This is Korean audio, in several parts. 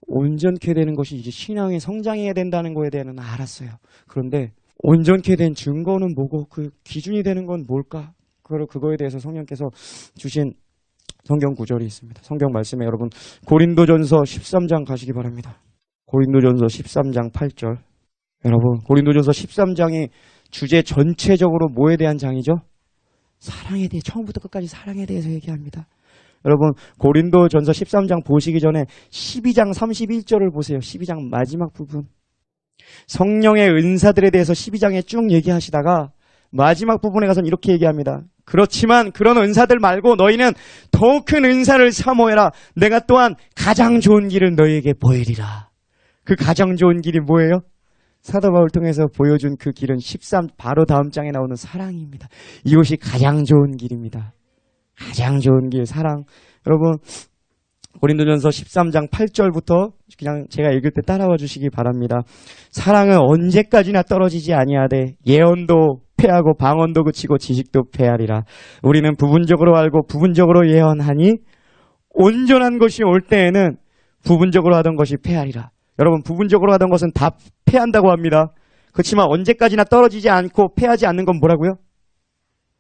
온전케 되는 것이 이제 신앙이 성장해야 된다는 거에 대해서는 알았어요. 그런데 온전케 된 증거는 뭐고 그 기준이 되는 건 뭘까? 그거에 대해서 성령께서 주신 성경 구절이 있습니다. 성경 말씀에 여러분 고린도전서 13장 가시기 바랍니다. 고린도전서 13장 8절. 여러분 고린도전서 13장이 주제 전체적으로 뭐에 대한 장이죠? 사랑에 대해 처음부터 끝까지 사랑에 대해서 얘기합니다. 여러분 고린도전서 13장 보시기 전에 12장 31절을 보세요. 12장 마지막 부분. 성령의 은사들에 대해서 12장에 쭉 얘기하시다가 마지막 부분에 가서는 이렇게 얘기합니다. 그렇지만 그런 은사들 말고 너희는 더 큰 은사를 사모해라. 내가 또한 가장 좋은 길을 너희에게 보이리라. 그 가장 좋은 길이 뭐예요? 사도 바울 통해서 보여준 그 길은 13 바로 다음 장에 나오는 사랑입니다. 이것이 가장 좋은 길입니다. 가장 좋은 길 사랑. 여러분 고린도전서 13장 8절부터 그냥 제가 읽을 때 따라와 주시기 바랍니다. 사랑은 언제까지나 떨어지지 아니하되 예언도 패하고 방언도 그치고 지식도 패하리라. 우리는 부분적으로 알고 부분적으로 예언하니 온전한 것이 올 때에는 부분적으로 하던 것이 패하리라. 여러분 부분적으로 하던 것은 다 패한다고 합니다. 그렇지만 언제까지나 떨어지지 않고 패하지 않는 건 뭐라고요?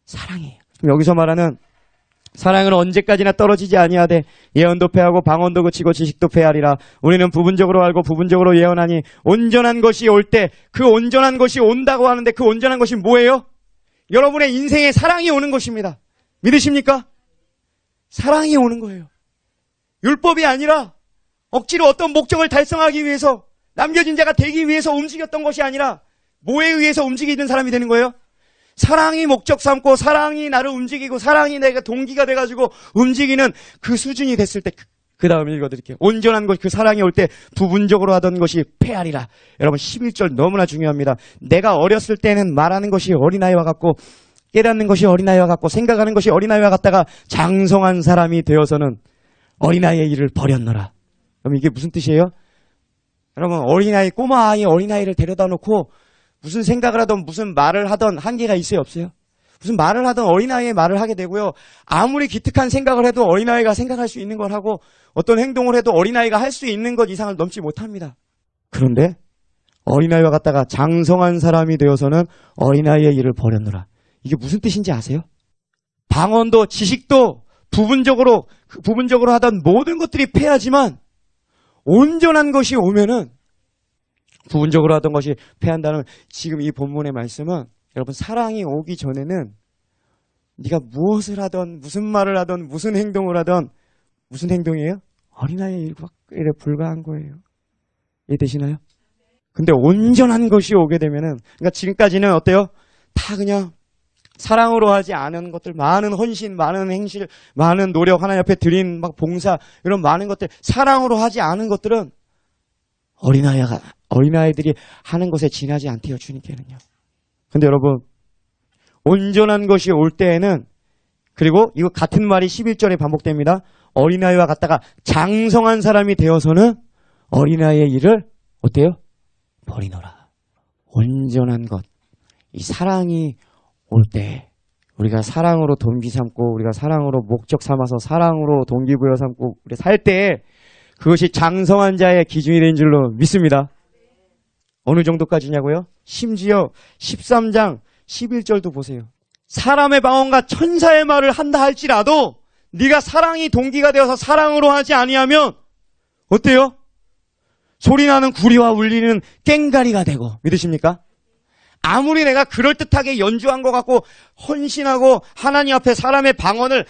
사랑이에요. 여기서 말하는 사랑은 언제까지나 떨어지지 아니하되 예언도 패하고 방언도 그치고 지식도 패하리라. 우리는 부분적으로 알고 부분적으로 예언하니 온전한 것이 올 때 그 온전한 것이 온다고 하는데 그 온전한 것이 뭐예요? 여러분의 인생에 사랑이 오는 것입니다. 믿으십니까? 사랑이 오는 거예요. 율법이 아니라 억지로 어떤 목적을 달성하기 위해서 남겨진 자가 되기 위해서 움직였던 것이 아니라 뭐에 의해서 움직이는 사람이 되는 거예요? 사랑이 목적 삼고 사랑이 나를 움직이고 사랑이 내가 동기가 돼가지고 움직이는 그 수준이 됐을 때 그 다음에 읽어드릴게요. 온전한 것, 그 사랑이 올 때 부분적으로 하던 것이 패하리라. 여러분 11절 너무나 중요합니다. 내가 어렸을 때는 말하는 것이 어린아이와 같고 깨닫는 것이 어린아이와 같고 생각하는 것이 어린아이와 같다가 장성한 사람이 되어서는 어린아이의 일을 버렸노라. 그럼 이게 무슨 뜻이에요? 여러분 어린아이 꼬마 아이 어린아이를 데려다 놓고 무슨 생각을 하던 무슨 말을 하던 한계가 있어요 없어요? 무슨 말을 하던 어린아이의 말을 하게 되고요. 아무리 기특한 생각을 해도 어린아이가 생각할 수 있는 걸 하고 어떤 행동을 해도 어린아이가 할 수 있는 것 이상을 넘지 못합니다. 그런데 어린아이와 같다가 장성한 사람이 되어서는 어린아이의 일을 버렸노라. 이게 무슨 뜻인지 아세요? 방언도 지식도 부분적으로 하던 모든 것들이 패하지만 온전한 것이 오면은 부분적으로 하던 것이 패한다는 지금 이 본문의 말씀은 여러분 사랑이 오기 전에는 네가 무엇을 하던 무슨 말을 하던 무슨 행동을 하던 무슨 행동이에요? 어린아이의 일에 불과한 거예요. 이해되시나요? 근데 온전한 것이 오게 되면은 그러니까 지금까지는 어때요? 다 그냥 사랑으로 하지 않은 것들 많은 헌신, 많은 행실, 많은 노력 하나님 앞에 드린 막 봉사 이런 많은 것들 사랑으로 하지 않은 것들은 어린아이들이 하는 것에 지나지 않대요, 주님께는요. 근데 여러분, 온전한 것이 올 때에는, 그리고 이거 같은 말이 11절에 반복됩니다. 어린아이와 같다가 장성한 사람이 되어서는 어린아이의 일을, 어때요? 버리노라. 온전한 것. 이 사랑이 올 때, 우리가 사랑으로 동기 삼고, 우리가 사랑으로 목적 삼아서 사랑으로 동기부여 삼고, 우리 살 때, 그것이 장성한 자의 기준이 된 줄로 믿습니다. 어느 정도까지냐고요? 심지어 13장 11절도 보세요. 사람의 방언과 천사의 말을 한다 할지라도 네가 사랑이 동기가 되어서 사랑으로 하지 아니하면 어때요? 소리나는 구리와 울리는 꽹가리가 되고 믿으십니까? 아무리 내가 그럴듯하게 연주한 것 같고 헌신하고 하나님 앞에 사람의 방언을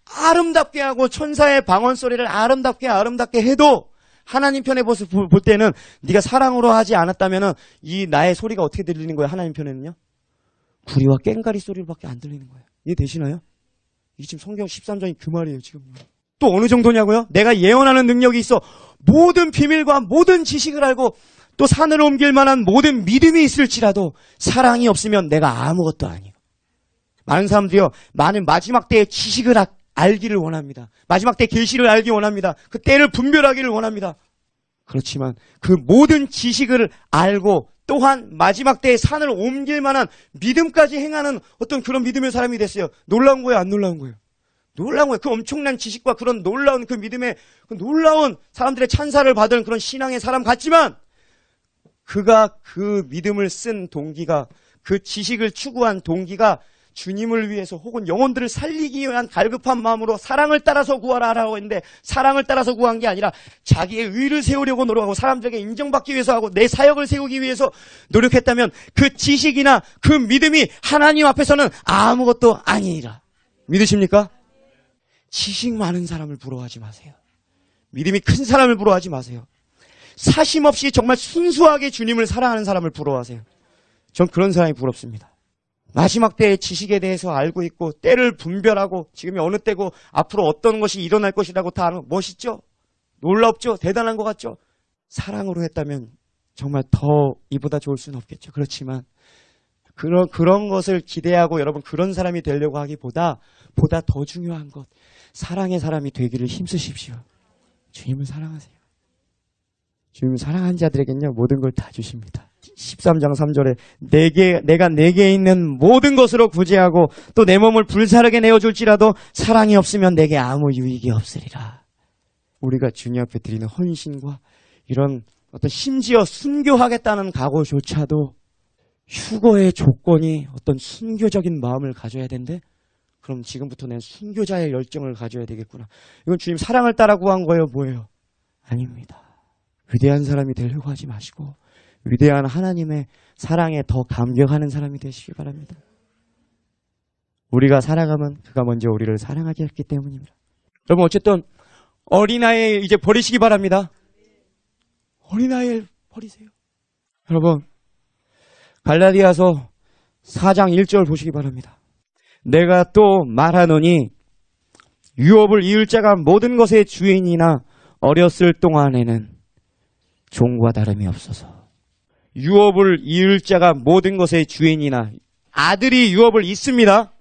아름답게 하고 천사의 방언 소리를 아름답게 해도 하나님 편의 모습 볼 때는 네가 사랑으로 하지 않았다면은 이 나의 소리가 어떻게 들리는 거예요? 하나님 편에는요? 구리와 꽹가리 소리밖에 안 들리는 거예요. 이해되시나요? 이게 지금 성경 13장이 그 말이에요. 지금 또 어느 정도냐고요? 내가 예언하는 능력이 있어 모든 비밀과 모든 지식을 알고 또 산을 옮길 만한 모든 믿음이 있을지라도 사랑이 없으면 내가 아무것도 아니에요. 많은 사람들이요, 많은 마지막 때의 지식을 알기를 원합니다. 마지막 때 계시를 알기 원합니다. 그 때를 분별하기를 원합니다. 그렇지만 그 모든 지식을 알고 또한 마지막 때의 산을 옮길 만한 믿음까지 행하는 어떤 그런 믿음의 사람이 됐어요. 놀라운 거예요? 안 놀라운 거예요? 놀라운 거예요. 그 엄청난 지식과 그런 놀라운 그 믿음의 그 놀라운 사람들의 찬사를 받은 그런 신앙의 사람 같지만 그가 그 믿음을 쓴 동기가 그 지식을 추구한 동기가 주님을 위해서 혹은 영혼들을 살리기 위한 갈급한 마음으로 사랑을 따라서 구하라라고 했는데 사랑을 따라서 구한 게 아니라 자기의 의를 세우려고 노력하고 사람들에게 인정받기 위해서 하고 내 사역을 세우기 위해서 노력했다면 그 지식이나 그 믿음이 하나님 앞에서는 아무것도 아니니라. 믿으십니까? 지식 많은 사람을 부러워하지 마세요. 믿음이 큰 사람을 부러워하지 마세요. 사심 없이 정말 순수하게 주님을 사랑하는 사람을 부러워하세요. 전 그런 사람이 부럽습니다. 마지막 때의 지식에 대해서 알고 있고 때를 분별하고 지금이 어느 때고 앞으로 어떤 것이 일어날 것이라고 다 아는 거 멋있죠? 놀랍죠? 대단한 것 같죠? 사랑으로 했다면 정말 더 이보다 좋을 수는 없겠죠. 그렇지만 그런 것을 기대하고 여러분 그런 사람이 되려고 하기보다 보다 더 중요한 것 사랑의 사람이 되기를 힘쓰십시오. 주님을 사랑하세요. 주님을 사랑한 자들에게는요 모든 걸 다 주십니다. 13장 3절에 내가 내게 있는 모든 것으로 구제하고 또 내 몸을 불사르게 내어줄지라도 사랑이 없으면 내게 아무 유익이 없으리라. 우리가 주님 앞에 드리는 헌신과 이런 어떤 심지어 순교하겠다는 각오조차도 휴거의 조건이 어떤 순교적인 마음을 가져야 된대. 그럼 지금부터 내 순교자의 열정을 가져야 되겠구나. 이건 주님 사랑을 따라 구한 거예요? 뭐예요? 아닙니다. 위대한 사람이 되려고 하지 마시고 위대한 하나님의 사랑에 더 감격하는 사람이 되시기 바랍니다. 우리가 살아가면 그가 먼저 우리를 사랑하게 했기 때문입니다. 여러분 어쨌든 어린아이 이제 버리시기 바랍니다. 어린아이를 버리세요. 여러분 갈라디아서 4장 1절 보시기 바랍니다. 내가 또 말하노니 유업을 이을 자가 모든 것의 주인이나 어렸을 동안에는 종과 다름이 없어서 유업을 이을 자가 모든 것의 주인이나 아들이 유업을 잇습니다.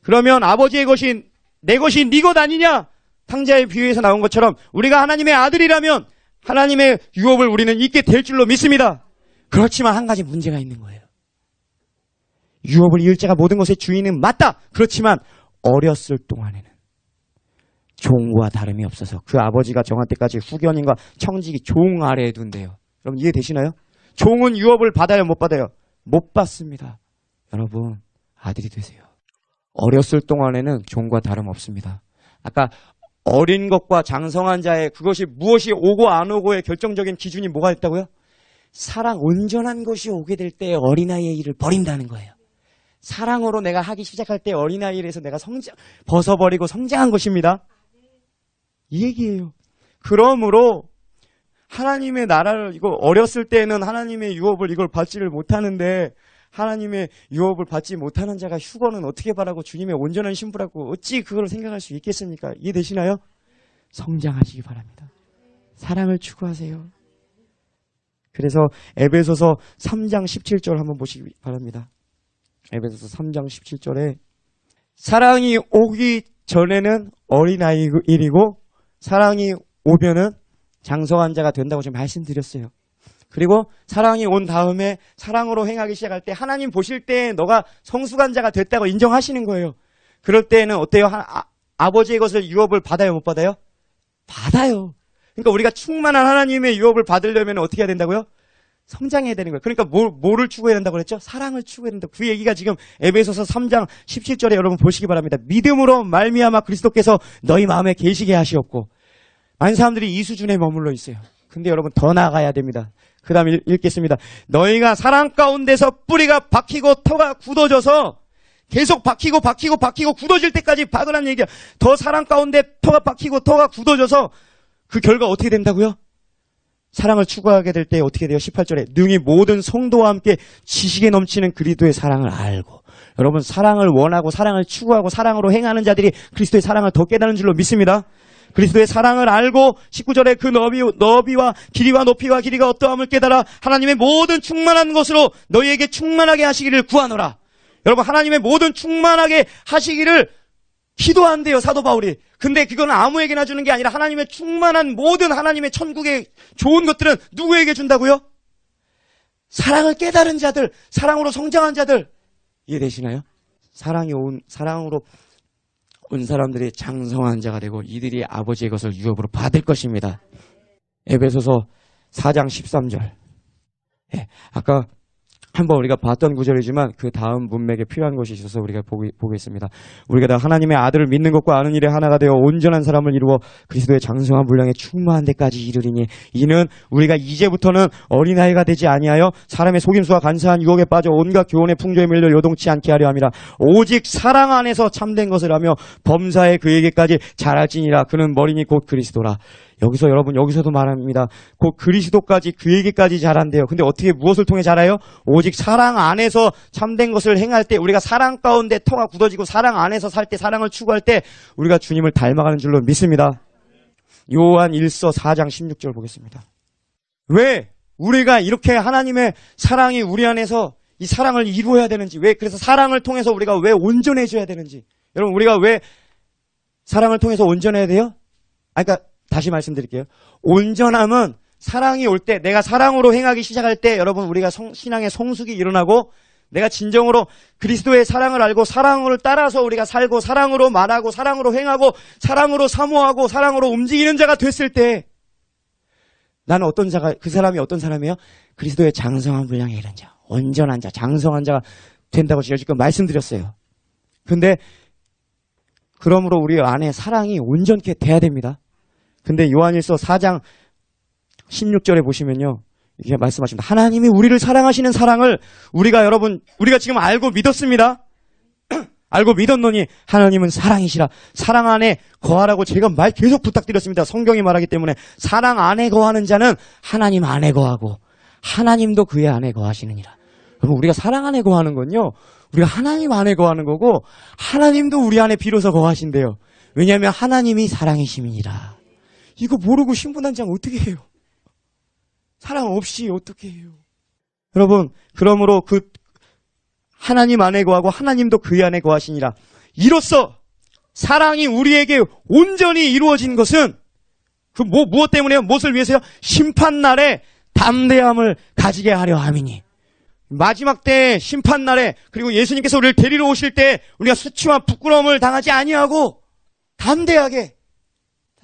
그러면 아버지의 것이 내 것이 네 것 아니냐? 탕자의 비유에서 나온 것처럼 우리가 하나님의 아들이라면 하나님의 유업을 우리는 잇게 될 줄로 믿습니다. 그렇지만 한 가지 문제가 있는 거예요. 유업을 이을 자가 모든 것의 주인은 맞다. 그렇지만 어렸을 동안에는 종과 다름이 없어서 그 아버지가 정할 때까지 후견인과 청직이 종 아래에 둔대요. 여러분 이해되시나요? 종은 유업을 받아요? 못 받아요? 못 받습니다. 여러분 아들이 되세요. 어렸을 동안에는 종과 다름없습니다. 아까 어린 것과 장성한 자의 그것이 무엇이 오고 안 오고의 결정적인 기준이 뭐가 있다고요? 사랑 온전한 것이 오게 될 때 어린아이의 일을 버린다는 거예요. 사랑으로 내가 하기 시작할 때 어린아이에서 내가 벗어버리고 성장한 것입니다. 이 얘기예요. 그러므로 하나님의 나라를 이거 어렸을 때는 하나님의 유업을 이걸 받지를 못하는데 하나님의 유업을 받지 못하는 자가 휴거는 어떻게 바라고 주님의 온전한 신부라고 어찌 그걸 생각할 수 있겠습니까? 이해되시나요? 성장하시기 바랍니다. 사랑을 추구하세요. 그래서 에베소서 3장 17절 한번 보시기 바랍니다. 에베소서 3장 17절에 사랑이 오기 전에는 어린아이이고 사랑이 오면은 장성한 자가 된다고 지금 말씀드렸어요. 그리고 사랑이 온 다음에 사랑으로 행하기 시작할 때 하나님 보실 때 너가 성숙한 자가 됐다고 인정하시는 거예요. 그럴 때는 어때요? 아버지의 것을 유업을 받아요? 못 받아요? 받아요. 그러니까 우리가 충만한 하나님의 유업을 받으려면 어떻게 해야 된다고요? 성장해야 되는 거예요. 그러니까 뭐를 추구해야 된다고 그랬죠? 사랑을 추구해야 된다. 그 얘기가 지금 에베소서 3장 17절에 여러분 보시기 바랍니다. 믿음으로 말미암아 그리스도께서 너희 마음에 계시게 하시옵고 많은 사람들이 이 수준에 머물러 있어요. 근데 여러분 더 나아가야 됩니다. 그 다음 읽겠습니다. 너희가 사랑 가운데서 뿌리가 박히고 터가 굳어져서 계속 박히고 굳어질 때까지 박으란 얘기야. 더 사랑 가운데 터가 박히고 터가 굳어져서 그 결과 어떻게 된다고요? 사랑을 추구하게 될 때 어떻게 돼요? 18절에 능히 모든 성도와 함께 지식에 넘치는 그리스도의 사랑을 알고 여러분 사랑을 원하고 사랑을 추구하고 사랑으로 행하는 자들이 그리스도의 사랑을 더 깨닫는 줄로 믿습니다. 그리스도의 사랑을 알고 19절에 그 너비와 길이와 높이와 길이가 어떠함을 깨달아 하나님의 모든 충만한 것으로 너희에게 충만하게 하시기를 구하노라. 여러분 하나님의 모든 충만하게 하시기를 기도한대요 사도 바울이. 근데 그건 아무에게나 주는 게 아니라 하나님의 충만한 모든 하나님의 천국의 좋은 것들은 누구에게 준다고요? 사랑을 깨달은 자들, 사랑으로 성장한 자들. 이해되시나요? 사랑으로 온 사람들이 장성한 자가 되고 이들이 아버지의 것을 유업으로 받을 것입니다. 에베소서 4장 13절. 예, 아까 한번 우리가 봤던 구절이지만 그 다음 문맥에 필요한 것이 있어서 우리가 보겠습니다. 우리가 다 하나님의 아들을 믿는 것과 아는 일에 하나가 되어 온전한 사람을 이루어 그리스도의 장성한 분량에 충만한 데까지 이르리니 이는 우리가 이제부터는 어린아이가 되지 아니하여 사람의 속임수와 간사한 유혹에 빠져 온갖 교훈의 풍조에 밀려 요동치 않게 하려 함이라. 오직 사랑 안에서 참된 것을 하며 범사에 그에게까지 자랄지니라. 그는 머리니 곧 그리스도라. 여기서 여러분 여기서도 말합니다. 곧 그리스도까지 그에게까지 자란대요. 근데 어떻게 무엇을 통해 자라요? 오직 사랑 안에서 참된 것을 행할 때 우리가 사랑 가운데 터가 굳어지고 사랑 안에서 살 때 사랑을 추구할 때 우리가 주님을 닮아가는 줄로 믿습니다. 요한 1서 4장 16절 보겠습니다. 왜 우리가 이렇게 하나님의 사랑이 우리 안에서 이 사랑을 이루어야 되는지, 왜 그래서 사랑을 통해서 우리가 왜 온전해져야 되는지, 여러분 우리가 왜 사랑을 통해서 온전해야 돼요? 그러니까 다시 말씀드릴게요. 온전함은 사랑이 올 때, 내가 사랑으로 행하기 시작할 때 여러분 우리가 신앙의 성숙이 일어나고 내가 진정으로 그리스도의 사랑을 알고 사랑을 따라서 우리가 살고 사랑으로 말하고 사랑으로 행하고 사랑으로 사모하고 사랑으로 움직이는 자가 됐을 때 나는 어떤 자가, 그 사람이 어떤 사람이에요? 그리스도의 장성한 분량에 이른 자, 온전한 자, 장성한 자가 된다고 제가 지금 말씀드렸어요. 근데 그러므로 우리 안에 사랑이 온전케 돼야 됩니다. 근데 요한일서 4장 16절에 보시면요. 이렇게 말씀하십니다. 하나님이 우리를 사랑하시는 사랑을 우리가 지금 알고 믿었습니다. 알고 믿었노니 하나님은 사랑이시라. 사랑 안에 거하라고 제가 계속 부탁드렸습니다. 성경이 말하기 때문에 사랑 안에 거하는 자는 하나님 안에 거하고 하나님도 그의 안에 거하시느니라. 여러분 우리가 사랑 안에 거하는 건요. 우리가 하나님 안에 거하는 거고 하나님도 우리 안에 비로소 거하신대요. 왜냐하면 하나님이 사랑이심이니라. 이거 모르고 신분한장 어떻게 해요? 사랑 없이 어떻게 해요? 여러분, 그러므로 그 하나님 안에 거하고 하나님도 그의 안에 거하시니라. 이로써 사랑이 우리에게 온전히 이루어진 것은 무엇 때문에요? 무엇을 위해서요? 심판날에 담대함을 가지게 하려 함이니. 마지막 때 심판날에 그리고 예수님께서 우리를 데리러 오실 때 우리가 수치와 부끄러움을 당하지 아니하고 담대하게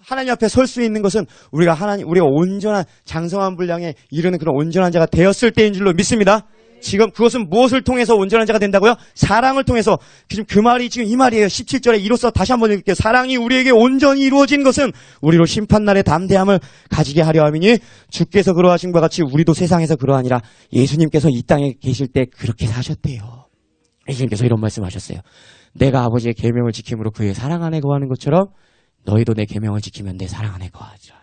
하나님 앞에 설 수 있는 것은 우리가 온전한 장성한 분량에 이르는 그런 온전한 자가 되었을 때인 줄로 믿습니다. 지금 그것은 무엇을 통해서 온전한 자가 된다고요? 사랑을 통해서. 지금 그 말이 지금 이 말이에요. 17절에 이로써 다시 한번 읽을게요. 사랑이 우리에게 온전히 이루어진 것은 우리로 심판날의 담대함을 가지게 하려 함이니 주께서 그러하신 바 같이 우리도 세상에서 그러하니라. 예수님께서 이 땅에 계실 때 그렇게 사셨대요. 예수님께서 이런 말씀하셨어요. 내가 아버지의 계명을 지킴으로 그의 사랑 안에 거하는 것처럼 너희도 내 계명을 지키면 내 사랑 안에 거하리라.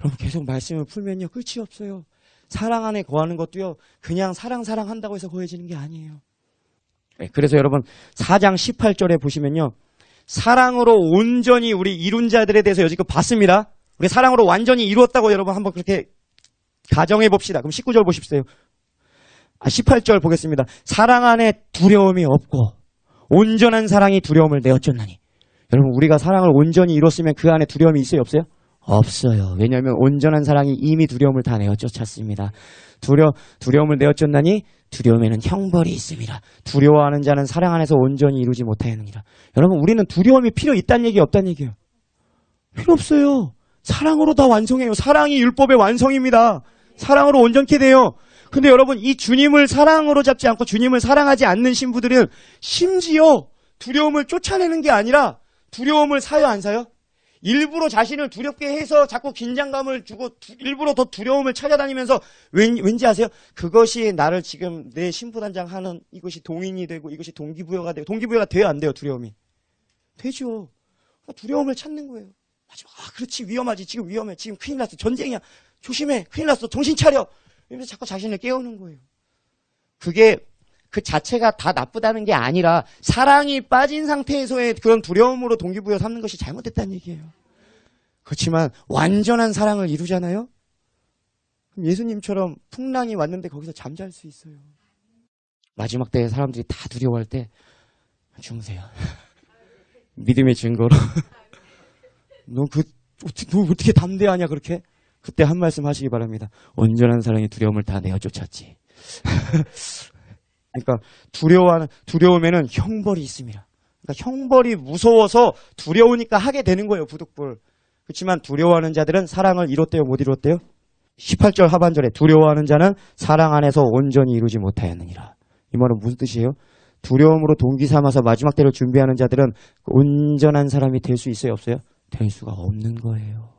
여러분 계속 말씀을 풀면요. 끝이 없어요. 사랑 안에 거하는 것도요. 그냥 사랑 한다고 해서 거해지는 게 아니에요. 네, 그래서 여러분 4장 18절에 보시면요. 사랑으로 온전히 우리 이룬 자들에 대해서 여지껏 봤습니다. 우리 사랑으로 완전히 이루었다고 여러분 한번 그렇게 가정해 봅시다. 그럼 19절 보십시오. 18절 보겠습니다. 사랑 안에 두려움이 없고 온전한 사랑이 두려움을 내어쫓나니. 여러분 우리가 사랑을 온전히 이뤘으면 그 안에 두려움이 있어요? 없어요? 없어요. 왜냐하면 온전한 사랑이 이미 두려움을 다 내어쫓았습니다. 두려움을 내어쫓나니 두려움에는 형벌이 있습니다. 두려워하는 자는 사랑 안에서 온전히 이루지 못하느니라. 여러분 우리는 두려움이 필요 있다는 얘기 없다는 얘기예요. 필요 없어요. 사랑으로 다 완성해요. 사랑이 율법의 완성입니다. 사랑으로 온전케 돼요. 근데 여러분 이 주님을 사랑으로 잡지 않고 주님을 사랑하지 않는 신부들은 심지어 두려움을 쫓아내는 게 아니라 두려움을 사요 안 사요? 일부러 자신을 두렵게 해서 자꾸 긴장감을 주고 일부러 더 두려움을 찾아다니면서 왠지 아세요? 그것이 나를 지금 내 신부단장하는 이것이 동인이 되고 이것이 동기부여가 되고 동기부여가 돼야 안 돼요? 두려움이. 되죠. 두려움을 찾는 거예요. 마지막 그렇지 위험하지 지금 위험해 지금 큰일 났어 전쟁이야 조심해 큰일 났어 정신 차려 이러면서 자꾸 자신을 깨우는 거예요. 그게 그 자체가 다 나쁘다는 게 아니라 사랑이 빠진 상태에서의 그런 두려움으로 동기부여 삼는 것이 잘못됐다는 얘기예요. 그렇지만 완전한 사랑을 이루잖아요. 그럼 예수님처럼 풍랑이 왔는데 거기서 잠잘 수 있어요. 마지막 때에 사람들이 다 두려워할 때 주무세요. 믿음의 증거로 너 어떻게 담대하냐 그렇게? 그때 한 말씀 하시기 바랍니다. 온전한 사랑이 두려움을 다 내어쫓았지. 그러니까 두려움에는 형벌이 있습니다. 그러니까 형벌이 무서워서 두려우니까 하게 되는 거예요, 부득불. 그렇지만 두려워하는 자들은 사랑을 이뤘대요, 못 이뤘대요? 18절 하반절에 두려워하는 자는 사랑 안에서 온전히 이루지 못하였느니라. 이 말은 무슨 뜻이에요? 두려움으로 동기 삼아서 마지막 때를 준비하는 자들은 온전한 사람이 될 수 있어요, 없어요? 될 수가 없는 거예요.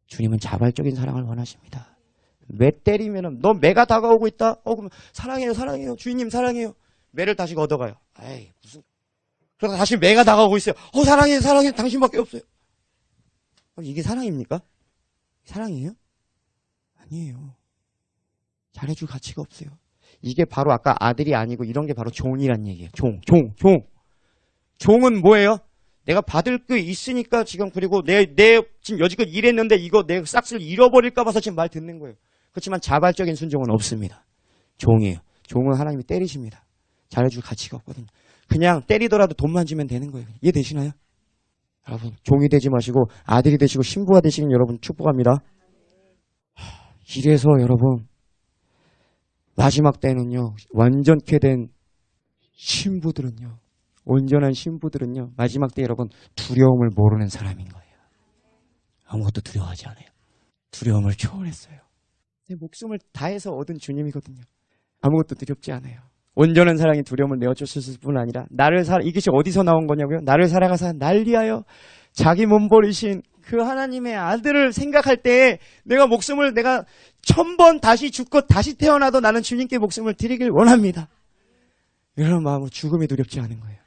주님은 자발적인 사랑을 원하십니다. 매 때리면은 너 매가 다가오고 있다? 그럼 사랑해요, 사랑해요. 주인님 사랑해요. 매를 다시 걷어가요. 에이, 무슨. 그러다 다시 매가 다가오고 있어요. 사랑해요, 사랑해요. 당신밖에 없어요. 이게 사랑입니까? 사랑이에요? 아니에요. 잘해줄 가치가 없어요. 이게 바로 아까 아들이 아니고 이런 게 바로 종이란 얘기예요. 종. 종은 뭐예요? 내가 받을 게 있으니까 지금 그리고 내 지금 여지껏 일했는데 이거 내 싹쓸 잃어버릴까 봐서 지금 말 듣는 거예요. 그렇지만 자발적인 순종은 없습니다. 종이에요. 종은 하나님이 때리십니다. 잘해줄 가치가 없거든요. 그냥 때리더라도 돈만 주면 되는 거예요. 이해되시나요? 여러분, 종이 되지 마시고 아들이 되시고 신부가 되시긴 여러분 축복합니다. 이래서 여러분, 마지막 때는요, 완전케 된 신부들은요, 온전한 신부들은요, 마지막 때 여러분, 두려움을 모르는 사람인 거예요. 아무것도 두려워하지 않아요. 두려움을 초월했어요. 내 목숨을 다해서 얻은 주님이거든요. 아무것도 두렵지 않아요. 온전한 사랑이 두려움을 내어줬을 뿐 아니라 이것이 어디서 나온 거냐고요? 나를 사랑하사 날 위하여 자기 몸 버리신 그 하나님의 아들을 생각할 때 내가 1000번 다시 죽고 다시 태어나도 나는 주님께 목숨을 드리길 원합니다. 이런 마음으로 죽음이 두렵지 않은 거예요.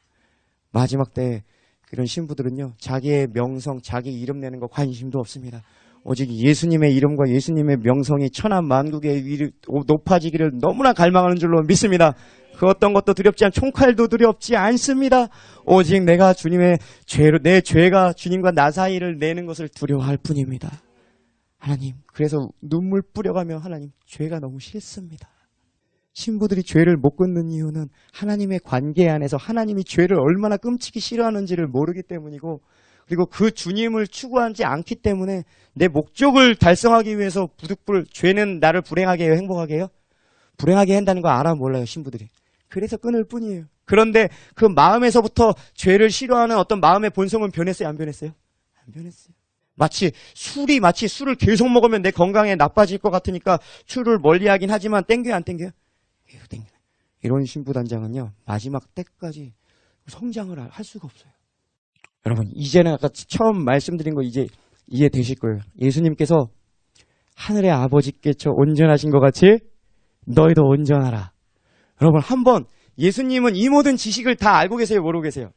마지막 때 그런 신부들은요, 자기의 명성, 자기 이름 내는 거 관심도 없습니다. 오직 예수님의 이름과 예수님의 명성이 천하만국에 높아지기를 너무나 갈망하는 줄로 믿습니다. 그 어떤 것도 두렵지 않고 총칼도 두렵지 않습니다. 오직 내가 주님의 죄로, 내 죄가 주님과 나 사이를 내는 것을 두려워할 뿐입니다. 하나님, 그래서 눈물 뿌려가며 하나님, 죄가 너무 싫습니다. 신부들이 죄를 못 끊는 이유는 하나님의 관계 안에서 하나님이 죄를 얼마나 끔찍이 싫어하는지를 모르기 때문이고, 그리고 그 주님을 추구하지 않기 때문에 내 목적을 달성하기 위해서 부득불 죄는 나를 불행하게 해요, 행복하게 해요? 불행하게 한다는 거 알아 몰라요, 신부들이. 그래서 끊을 뿐이에요. 그런데 그 마음에서부터 죄를 싫어하는 어떤 마음의 본성은 변했어요, 안 변했어요? 안 변했어요. 마치 술을 계속 먹으면 내 건강에 나빠질 것 같으니까 술을 멀리하긴 하지만 땡겨요, 안 땡겨요? 계속 땡겨요. 이런 신부단장은요, 마지막 때까지 성장을 할 수가 없어요. 여러분, 이제는 아까 처음 말씀드린 거 이제 이해되실 거예요. 예수님께서 하늘의 아버지께서 온전하신 것 같이 너희도 온전하라. 여러분, 한번 예수님은 이 모든 지식을 다 알고 계세요, 모르고 계세요?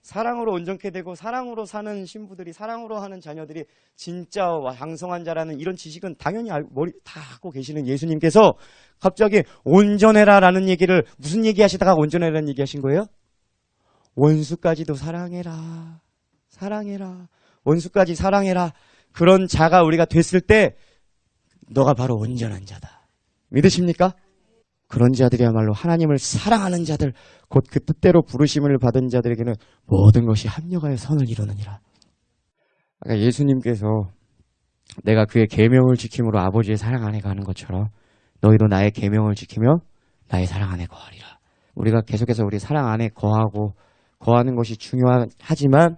사랑으로 온전케 되고 사랑으로 사는 신부들이, 사랑으로 하는 자녀들이 진짜 왕성한 자라는 이런 지식은 당연히 다 갖고 계시는 예수님께서 갑자기 온전해라라는 얘기를 무슨 얘기하시다가 온전해라는 얘기하신 거예요? 원수까지도 사랑해라. 사랑해라. 원수까지 사랑해라. 그런 자가 우리가 됐을 때 너가 바로 온전한 자다. 믿으십니까? 그런 자들이야말로 하나님을 사랑하는 자들, 곧 그 뜻대로 부르심을 받은 자들에게는 모든 것이 합력하여 선을 이루느니라. 아까 예수님께서 내가 그의 계명을 지킴으로 아버지의 사랑 안에 가는 것처럼 너희도 나의 계명을 지키며 나의 사랑 안에 거하리라. 우리가 계속해서 우리 사랑 안에 거하는 것이 중요하지만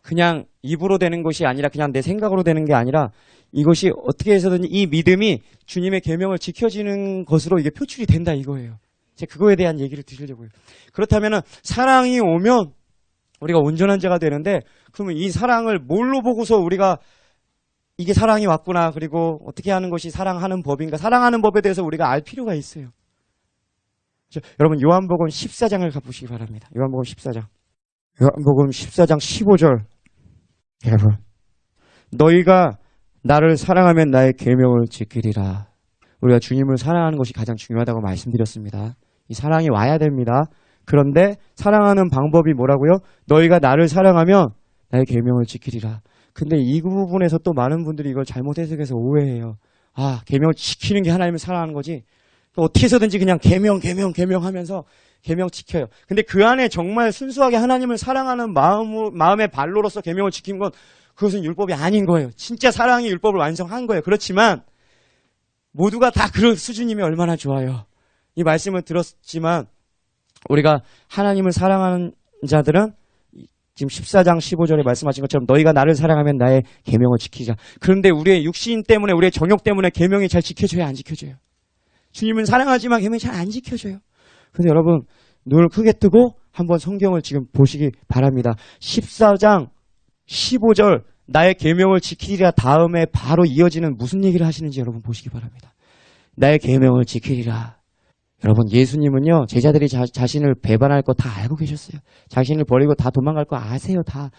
그냥 입으로 되는 것이 아니라 그냥 내 생각으로 되는 게 아니라 이것이 어떻게 해서든 이 믿음이 주님의 계명을 지켜지는 것으로 이게 표출이 된다 이거예요. 제가 그거에 대한 얘기를 드리려고요. 그렇다면 사랑이 오면 우리가 온전한 자가 되는데 그러면 이 사랑을 뭘로 보고서 우리가 이게 사랑이 왔구나, 그리고 어떻게 하는 것이 사랑하는 법인가, 사랑하는 법에 대해서 우리가 알 필요가 있어요. 여러분, 요한복음 14장을 가보시기 바랍니다. 요한복음 14장. 요한복음 14장 15절. 여러분, 너희가 나를 사랑하면 나의 계명을 지키리라. 우리가 주님을 사랑하는 것이 가장 중요하다고 말씀드렸습니다. 이 사랑이 와야 됩니다. 그런데 사랑하는 방법이 뭐라고요? 너희가 나를 사랑하면 나의 계명을 지키리라. 근데 이 부분에서 또 많은 분들이 이걸 잘못 해석해서 오해해요. 아, 계명을 지키는 게 하나님을 사랑하는 거지. 또 어떻게 해서든지 그냥 계명 하면서 계명 지켜요. 근데 그 안에 정말 순수하게 하나님을 사랑하는 마음의 발로로서 계명을 지킨 건 그것은 율법이 아닌 거예요. 진짜 사랑이 율법을 완성한 거예요. 그렇지만 모두가 다 그런 수준이면 얼마나 좋아요. 이 말씀을 들었지만 우리가 하나님을 사랑하는 자들은 지금 14장 15절에 말씀하신 것처럼 너희가 나를 사랑하면 나의 계명을 지키자. 그런데 우리의 육신 때문에 우리의 정욕 때문에 계명이 잘 지켜져요? 안 지켜져요? 주님은 사랑하지만 계명이 잘 안 지켜져요. 그래서 여러분 눈을 크게 뜨고 한번 성경을 지금 보시기 바랍니다. 14장 15절 나의 계명을 지키리라 다음에 바로 이어지는 무슨 얘기를 하시는지 여러분 보시기 바랍니다. 나의 계명을 지키리라. 여러분 예수님은요 제자들이 자신을 배반할 거 다 알고 계셨어요. 자신을 버리고 다 도망갈 거 아세요. 다.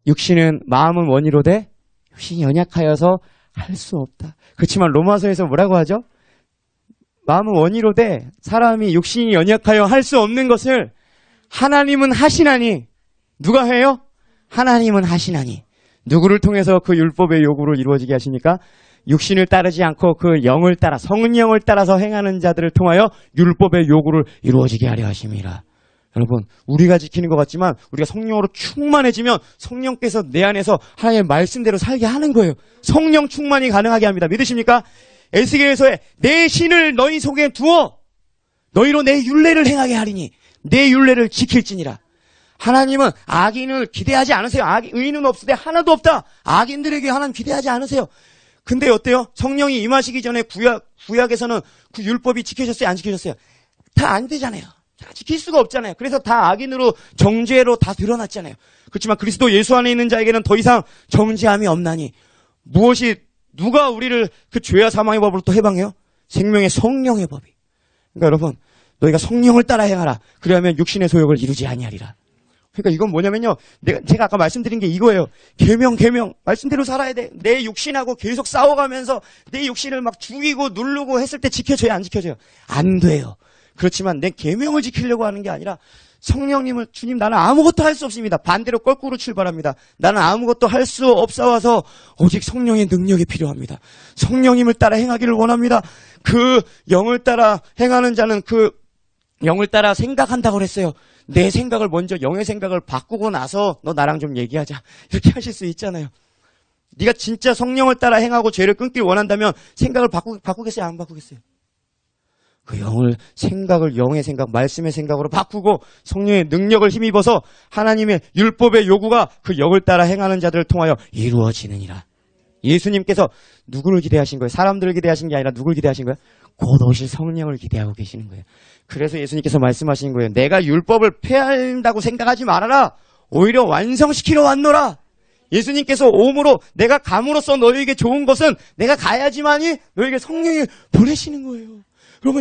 육신은 마음은 원이로되 육신이 연약하여서 할 수 없다. 그렇지만 로마서에서 뭐라고 하죠? 마음은 원이로되 사람이 육신이 연약하여 할 수 없는 것을 하나님은 하시나니. 누가 해요? 하나님은 하시나니. 누구를 통해서 그 율법의 요구를 이루어지게 하십니까? 육신을 따르지 않고 그 영을 따라 성령을 따라서 행하는 자들을 통하여 율법의 요구를 이루어지게 하려 하심이라. 여러분 우리가 지키는 것 같지만 우리가 성령으로 충만해지면 성령께서 내 안에서 하나님의 말씀대로 살게 하는 거예요. 성령 충만이 가능하게 합니다. 믿으십니까? 에스겔서에 내 신을 너희 속에 두어 너희로 내 율례를 행하게 하리니 내 율례를 지킬지니라. 하나님은 악인을 기대하지 않으세요. 의인은 없으되 하나도 없다. 악인들에게 하나님 기대하지 않으세요. 근데 어때요? 성령이 임하시기 전에 구약에서는 그 율법이 지켜졌어요? 안 지켜졌어요? 다 안 되잖아요. 다 지킬 수가 없잖아요. 그래서 다 악인으로 정죄로 다 드러났잖아요. 그렇지만 그리스도 예수 안에 있는 자에게는 더 이상 정죄함이 없나니 누가 우리를 그 죄와 사망의 법으로 또 해방해요? 생명의 성령의 법이. 그러니까 여러분 너희가 성령을 따라 행하라. 그러면 육신의 소욕을 이루지 아니하리라. 그러니까 이건 뭐냐면요. 제가 아까 말씀드린 게 이거예요. 계명 말씀대로 살아야 돼. 내 육신하고 계속 싸워가면서 내 육신을 막 죽이고 누르고 했을 때 지켜져요? 안 지켜져요? 안 돼요. 그렇지만 내 계명을 지키려고 하는 게 아니라 성령님을 주님 나는 아무것도 할 수 없습니다. 반대로 거꾸로 출발합니다. 나는 아무것도 할 수 없어와서 오직 성령의 능력이 필요합니다. 성령님을 따라 행하기를 원합니다. 그 영을 따라 행하는 자는 그 영을 따라 생각한다고 그랬어요. 내 생각을 먼저 영의 생각을 바꾸고 나서 너 나랑 좀 얘기하자. 이렇게 하실 수 있잖아요. 네가 진짜 성령을 따라 행하고 죄를 끊길 원한다면 생각을 바꾸겠어요? 안 바꾸겠어요? 그 영의 생각, 말씀의 생각으로 바꾸고 성령의 능력을 힘입어서 하나님의 율법의 요구가 그 영을 따라 행하는 자들을 통하여 이루어지느니라. 예수님께서 누구를 기대하신 거예요? 사람들을 기대하신 게 아니라 누구를 기대하신 거예요? 곧 오실 성령을 기대하고 계시는 거예요. 그래서 예수님께서 말씀하신 거예요. 내가 율법을 폐한다고 생각하지 말아라. 오히려 완성시키러 왔노라. 예수님께서 오므로 내가 감으로써 너희에게 좋은 것은 내가 가야지만이 너희에게 성령이 보내시는 거예요.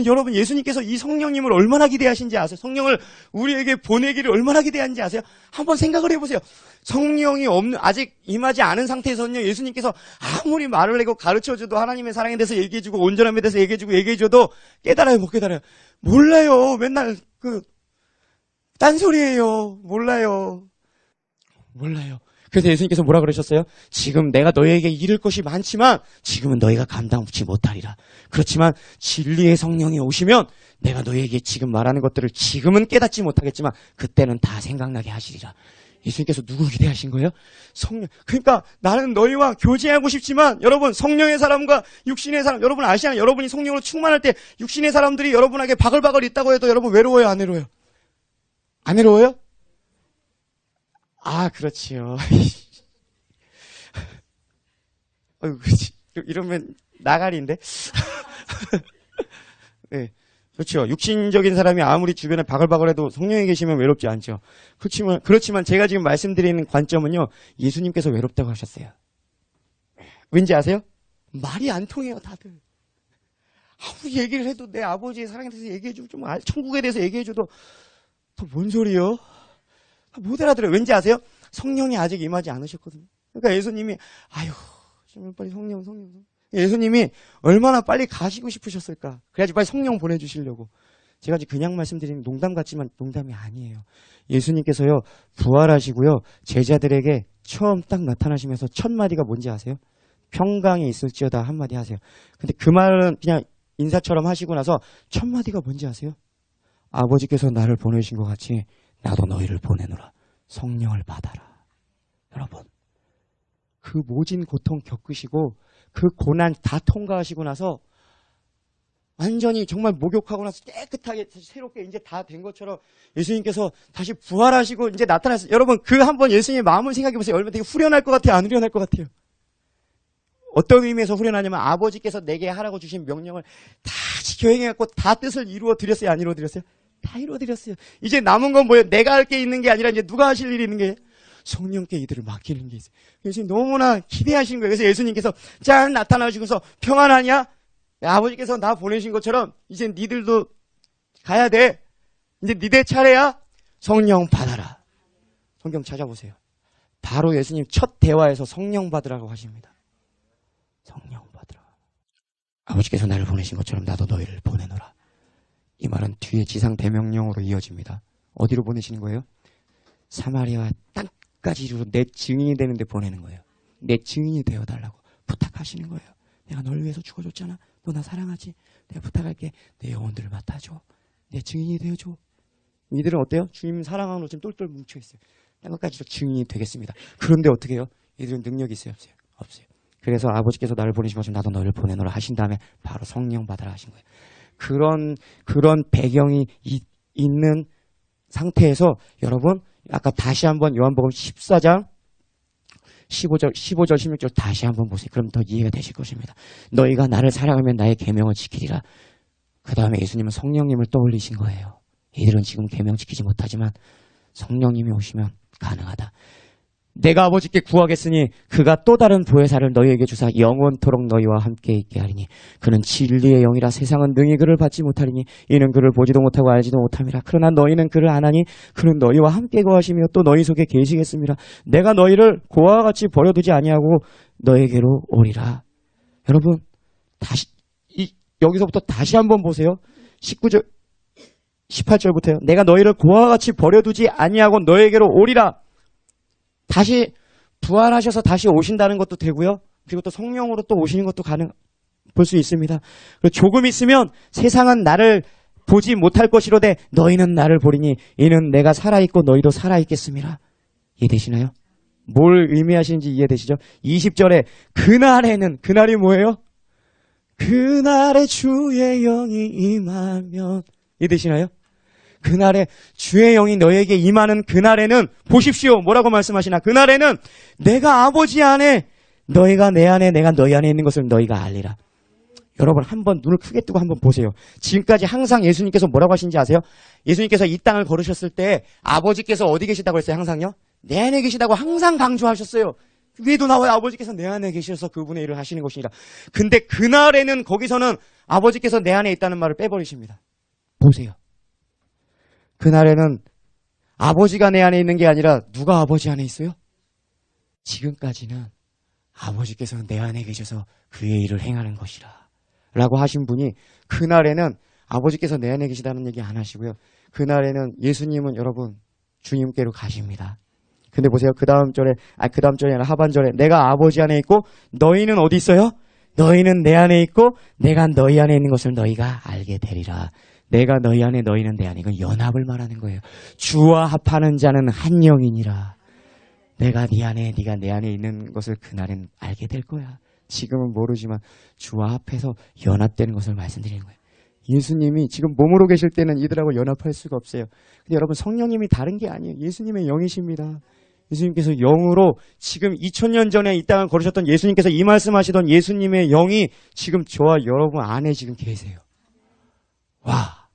여러분 예수님께서 이 성령님을 얼마나 기대하신지 아세요? 성령을 우리에게 보내기를 얼마나 기대하는지 아세요? 한번 생각을 해보세요. 성령이 아직 임하지 않은 상태에서는요, 예수님께서 아무리 말을 내고 가르쳐줘도 하나님의 사랑에 대해서 얘기해주고 온전함에 대해서 얘기해줘도 깨달아요, 못 깨달아요? 몰라요. 맨날 딴소리예요. 몰라요. 그래서 예수님께서 뭐라 그러셨어요? 지금 내가 너희에게 이를 것이 많지만 지금은 너희가 감당치 못하리라. 그렇지만 진리의 성령이 오시면 내가 너희에게 지금 말하는 것들을 지금은 깨닫지 못하겠지만 그때는 다 생각나게 하시리라. 예수님께서 누구 기대하신 거예요? 성령. 그러니까 나는 너희와 교제하고 싶지만 여러분 성령의 사람과 육신의 사람 여러분 아시잖아요. 여러분이 성령으로 충만할 때 육신의 사람들이 여러분에게 바글바글 있다고 해도 여러분 외로워요? 안 외로워요? 안 외로워요? 아, 그렇지요. 이러면 나가리인데? 네, 그렇죠. 육신적인 사람이 아무리 주변에 바글바글해도 성령이 계시면 외롭지 않죠. 그렇지만 제가 지금 말씀드리는 관점은요, 예수님께서 외롭다고 하셨어요. 왠지 아세요? 말이 안 통해요, 다들. 아무리 얘기를 해도 내 아버지의 사랑에 대해서 얘기해주고, 천국에 대해서 얘기해줘도, 더 뭔 소리요? 못 알아들어요. 왠지 아세요? 성령이 아직 임하지 않으셨거든요. 그러니까 예수님이 좀 빨리 성령. 예수님이 얼마나 빨리 가시고 싶으셨을까? 그래야지 빨리 성령 보내주시려고. 제가 지금 그냥 말씀드리는 농담 같지만 농담이 아니에요. 예수님께서요 부활하시고요 제자들에게 처음 딱 나타나시면서 첫 마디가 뭔지 아세요? 평강이 있을지어다 한마디 하세요. 근데 그 말은 그냥 인사처럼 하시고 나서 첫 마디가 뭔지 아세요? 아버지께서 나를 보내신 것 같이 나도 너희를 보내노라. 성령을 받아라. 여러분, 그 모진 고통 겪으시고 그 고난 다 통과하시고 나서 완전히 정말 목욕하고 나서 깨끗하게 새롭게 이제 다 된 것처럼 예수님께서 다시 부활하시고 이제 나타났어요. 여러분, 그 한번 예수님의 마음을 생각해 보세요. 얼마나 되게 후련할 것 같아요? 안 후련할 것 같아요? 어떤 의미에서 후련하냐면 아버지께서 내게 하라고 주신 명령을 다 지켜 행해갖고 다 뜻을 이루어 드렸어요? 안 이루어 드렸어요? 다 이루어 드렸어요. 이제 남은 건 뭐예요? 내가 할 게 있는 게 아니라 이제 누가 하실 일이 있는 게 성령께 이들을 맡기는 게 있어요. 예수님 너무나 기대하신 거예요. 그래서 예수님께서 짠 나타나시고서 평안하냐? 아버지께서 나 보내신 것처럼 이제 니들도 가야 돼. 이제 니들 차례야. 성령 받아라. 성경 찾아보세요. 바로 예수님 첫 대화에서 성령 받으라고 하십니다. 성령 받으라. 아버지께서 나를 보내신 것처럼 나도 너희를 보내노라. 이 말은 뒤에 지상 대명령으로 이어집니다. 어디로 보내시는 거예요? 사마리아 땅까지 이루어 내 증인이 되는데 보내는 거예요. 내 증인이 되어달라고 부탁하시는 거예요. 내가 널 위해서 죽어줬잖아. 너 나 사랑하지? 내가 부탁할게. 내 영혼들을 맡아줘. 내 증인이 되어줘. 이들은 어때요? 주님 사랑하는 로 지금 똘똘 뭉쳐있어요. 땅까지도 증인이 되겠습니다. 그런데 어떻게 해요? 이들은 능력이 있어요? 없어요? 없어요. 그래서 아버지께서 나를 보내신 것처럼 나도 너를 보내노라 하신 다음에 바로 성령 받으라 하신 거예요. 그런 배경이 있는 상태에서 여러분 아까 다시 한번 요한복음 14장 15절, 16절 다시 한번 보세요. 그럼 더 이해가 되실 것입니다. 너희가 나를 사랑하면 나의 계명을 지키리라. 그 다음에 예수님은 성령님을 떠올리신 거예요. 이들은 지금 계명 지키지 못하지만 성령님이 오시면 가능하다. 내가 아버지께 구하겠으니 그가 또 다른 보혜사를 너희에게 주사 영원토록 너희와 함께 있게 하리니 그는 진리의 영이라 세상은 능히 그를 받지 못하리니 이는 그를 보지도 못하고 알지도 못함이라. 그러나 너희는 그를 아나니 그는 너희와 함께 거하시며 또 너희 속에 계시겠습니다. 내가 너희를 고아와 같이 버려두지 아니하고 너에게로 오리라. 여러분 다시 여기서부터 다시 한번 보세요. 19절 18절부터요. 내가 너희를 고아와 같이 버려두지 아니하고 너에게로 오리라. 다시 부활하셔서 다시 오신다는 것도 되고요. 그리고 또 성령으로 또 오시는 것도 볼 수 있습니다. 그리고 조금 있으면 세상은 나를 보지 못할 것이로되 너희는 나를 보리니 이는 내가 살아있고 너희도 살아있겠습니다. 이해되시나요? 뭘 의미하시는지 이해되시죠? 20절에 그날에는 그날이 뭐예요? 그날에 주의 영이 임하면 이해되시나요? 그날에 주의 영이 너에게 임하는 그날에는 보십시오. 뭐라고 말씀하시나? 그날에는 내가 아버지 안에 너희가 내 안에 내가 너희 안에 있는 것을 너희가 알리라. 여러분 한번 눈을 크게 뜨고 한번 보세요. 지금까지 항상 예수님께서 뭐라고 하신지 아세요? 예수님께서 이 땅을 걸으셨을 때 아버지께서 어디 계시다고 했어요? 항상요? 내 안에 계시다고 항상 강조하셨어요. 위에도 나와요. 아버지께서 내 안에 계셔서 그분의 일을 하시는 것이니라. 근데 그날에는 거기서는 아버지께서 내 안에 있다는 말을 빼버리십니다. 보세요. 그날에는 아버지가 내 안에 있는 게 아니라 누가 아버지 안에 있어요? 지금까지는 아버지께서는 내 안에 계셔서 그의 일을 행하는 것이라 라고 하신 분이 그날에는 아버지께서 내 안에 계시다는 얘기 안 하시고요. 그날에는 예수님은 여러분 주님께로 가십니다. 근데 보세요. 그 다음 절에 아니라 하반절에 내가 아버지 안에 있고 너희는 어디 있어요? 너희는 내 안에 있고 내가 너희 안에 있는 것을 너희가 알게 되리라. 내가 너희 안에 너희는 내 안에. 이건 연합을 말하는 거예요. 주와 합하는 자는 한 영이니라. 내가 네 안에 네가 내 안에 있는 것을 그날엔 알게 될 거야. 지금은 모르지만 주와 합해서 연합되는 것을 말씀드리는 거예요. 예수님이 지금 몸으로 계실 때는 이들하고 연합할 수가 없어요. 근데 여러분 성령님이 다른 게 아니에요. 예수님의 영이십니다. 예수님께서 영으로 지금 2000년 전에 이 땅을 걸으셨던 예수님께서 이 말씀하시던 예수님의 영이 지금 저와 여러분 안에 지금 계세요. 와,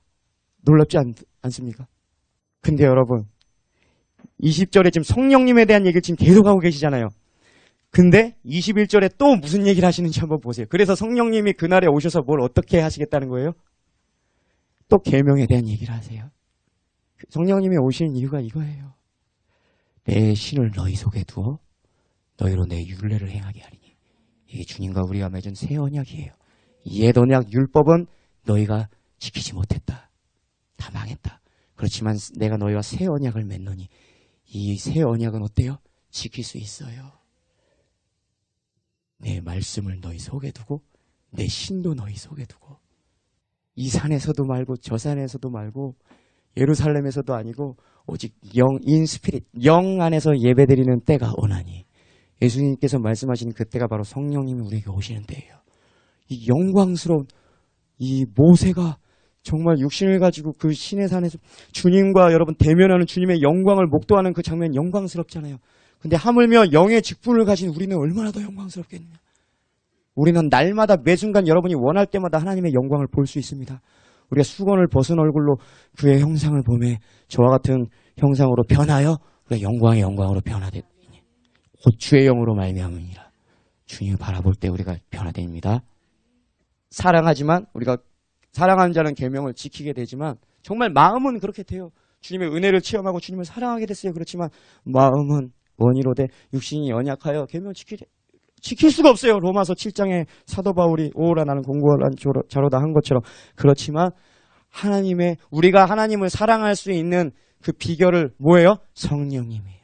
놀랍지 않습니까? 근데 여러분 20절에 지금 성령님에 대한 얘기를 지금 계속하고 계시잖아요. 근데 21절에 또 무슨 얘기를 하시는지 한번 보세요. 그래서 성령님이 그날에 오셔서 뭘 어떻게 하시겠다는 거예요? 또 계명에 대한 얘기를 하세요. 성령님이 오시는 이유가 이거예요. 내 신을 너희 속에 두어 너희로 내 율례를 행하게 하리니. 이게 주님과 우리가 맺은 새 언약이에요. 옛 언약 율법은 너희가 지키지 못했다. 다 망했다. 그렇지만 내가 너희와 새 언약을 맺노니 이 새 언약은 어때요? 지킬 수 있어요. 내 말씀을 너희 속에 두고 내 신도 너희 속에 두고 이 산에서도 말고 저 산에서도 말고 예루살렘에서도 아니고 오직 영, 인 스피릿, 영 안에서 예배드리는 때가 오나니. 예수님께서 말씀하신 그때가 바로 성령님이 우리에게 오시는 때예요. 이 영광스러운 이 모세가 정말 육신을 가지고 그 신의 산에서 주님과 여러분 대면하는 주님의 영광을 목도하는 그 장면 영광스럽잖아요. 근데 하물며 영의 직분을 가진 우리는 얼마나 더 영광스럽겠느냐. 우리는 날마다 매 순간 여러분이 원할 때마다 하나님의 영광을 볼 수 있습니다. 우리가 수건을 벗은 얼굴로 그의 형상을 보매 저와 같은 형상으로 변하여 우리가 영광의 영광으로 변화되니 곧 주의 영으로 말미암으니라. 주님을 바라볼 때 우리가 변화됩니다. 사랑하지만 우리가 사랑하는 자는 계명을 지키게 되지만 정말 마음은 그렇게 돼요. 주님의 은혜를 체험하고 주님을 사랑하게 됐어요. 그렇지만 마음은 원이로되 육신이 연약하여 계명 지킬 수가 없어요. 로마서 7장에 사도 바울이 오라 나는 공고한 자로다 한 것처럼. 그렇지만 우리가 하나님을 사랑할 수 있는 그 비결을 뭐예요? 성령님이에요.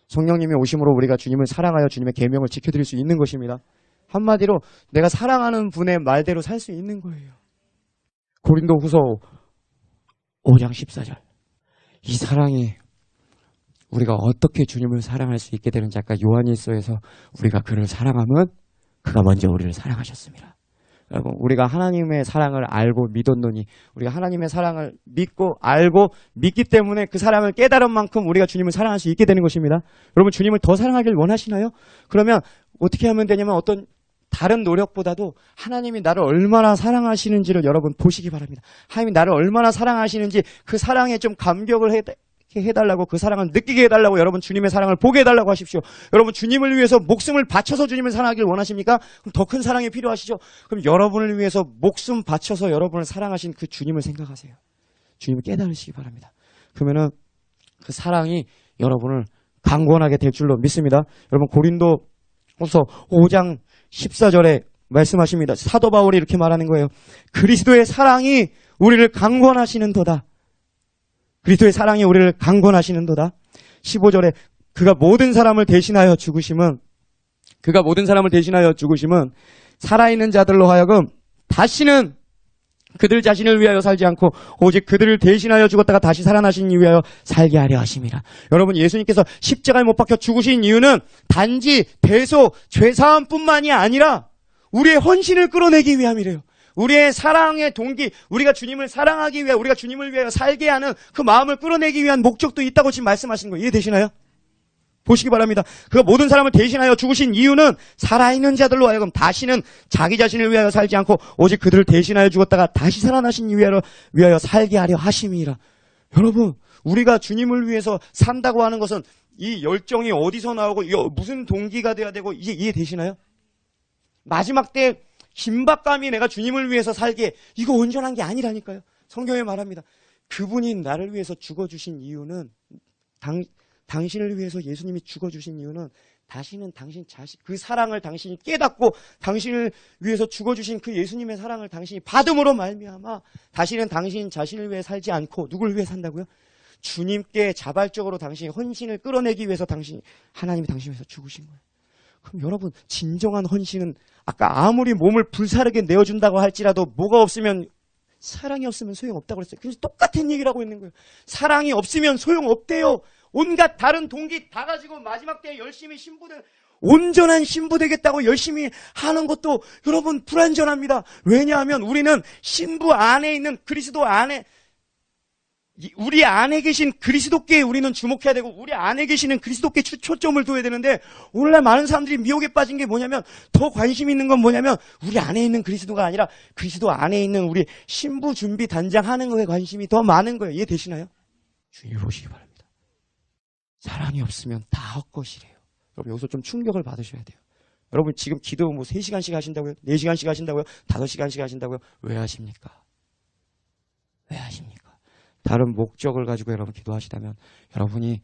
성령님이 오심으로 우리가 주님을 사랑하여 주님의 계명을 지켜드릴 수 있는 것입니다. 한마디로 내가 사랑하는 분의 말대로 살 수 있는 거예요. 고린도후서 5장 14절. 이 사랑이 우리가 어떻게 주님을 사랑할 수 있게 되는지 아까 요한일서에서 우리가 그를 사랑하면 그가 먼저 우리를 사랑하셨습니다. 여러분 우리가 하나님의 사랑을 알고 믿었노니 우리가 하나님의 사랑을 믿고 알고 믿기 때문에 그 사랑을 깨달은 만큼 우리가 주님을 사랑할 수 있게 되는 것입니다. 여러분 주님을 더 사랑하길 원하시나요? 그러면 어떻게 하면 되냐면 어떤 다른 노력보다도 하나님이 나를 얼마나 사랑하시는지를 여러분 보시기 바랍니다. 하나님이 나를 얼마나 사랑하시는지 그 사랑에 좀 감격을 해달라고 그 사랑을 느끼게 해달라고 여러분 주님의 사랑을 보게 해달라고 하십시오. 여러분 주님을 위해서 목숨을 바쳐서 주님을 사랑하길 원하십니까? 그럼 더 큰 사랑이 필요하시죠? 그럼 여러분을 위해서 목숨 바쳐서 여러분을 사랑하신 그 주님을 생각하세요. 주님을 깨달으시기 바랍니다. 그러면은 그 사랑이 여러분을 강권하게 될 줄로 믿습니다. 여러분 고린도후서 5장 14절에 말씀하십니다. 사도 바울이 이렇게 말하는 거예요. 그리스도의 사랑이 우리를 강권하시는도다. 그리스도의 사랑이 우리를 강권하시는도다. 15절에 그가 모든 사람을 대신하여 죽으심은 살아있는 자들로 하여금 다시는 그들 자신을 위하여 살지 않고 오직 그들을 대신하여 죽었다가 다시 살아나신 이유 위하여 살게 하려 하심이라. 여러분 예수님께서 십자가에 못 박혀 죽으신 이유는 단지 대소 죄사함뿐만이 아니라 우리의 헌신을 끌어내기 위함이래요. 우리의 사랑의 동기, 우리가 주님을 사랑하기 위해 우리가 주님을 위하여 살게 하는 그 마음을 끌어내기 위한 목적도 있다고 지금 말씀하시는 거예요. 이해되시나요? 보시기 바랍니다. 그가 모든 사람을 대신하여 죽으신 이유는 살아있는 자들로 하여금 다시는 자기 자신을 위하여 살지 않고 오직 그들을 대신하여 죽었다가 다시 살아나신 이유 위하여 살게 하려 하심이라. 여러분 우리가 주님을 위해서 산다고 하는 것은 이 열정이 어디서 나오고 무슨 동기가 돼야 되고 이게 이해되시나요? 마지막 때 긴박감이 내가 주님을 위해서 살게 이거 온전한 게 아니라니까요. 성경에 말합니다. 그분이 나를 위해서 죽어주신 이유는 당신을 위해서 예수님이 죽어주신 이유는 다시는 당신 자신 그 사랑을 당신이 깨닫고 당신을 위해서 죽어주신 그 예수님의 사랑을 당신이 받음으로 말미암아 다시는 당신 자신을 위해 살지 않고 누굴 위해 산다고요? 주님께 자발적으로 당신이 헌신을 끌어내기 위해서 하나님이 당신을 위해서 죽으신 거예요. 그럼 여러분 진정한 헌신은 아까 아무리 몸을 불사르게 내어준다고 할지라도 뭐가 없으면 사랑이 없으면 소용없다고 그랬어요. 그래서 똑같은 얘기를 하고 있는 거예요. 사랑이 없으면 소용없대요. 온갖 다른 동기 다 가지고 마지막 때에 열심히 온전한 신부 되겠다고 열심히 하는 것도 여러분 불완전합니다. 왜냐하면 우리는 신부 안에 있는 그리스도 안에 우리 안에 계신 그리스도께 우리는 주목해야 되고 우리 안에 계시는 그리스도께 초점을 둬야 되는데 오늘날 많은 사람들이 미혹에 빠진 게 뭐냐면 더 관심 있는 건 뭐냐면 우리 안에 있는 그리스도가 아니라 그리스도 안에 있는 우리 신부 준비 단장하는 거에 관심이 더 많은 거예요. 이해되시나요? 주의 보시기 바랍니다. 사랑이 없으면 다 헛것이래요. 여러분 여기서 좀 충격을 받으셔야 돼요. 여러분 지금 기도 3시간씩 하신다고요? 4시간씩 하신다고요? 5시간씩 하신다고요? 왜 하십니까? 왜 하십니까? 다른 목적을 가지고 여러분 기도하시다면 여러분이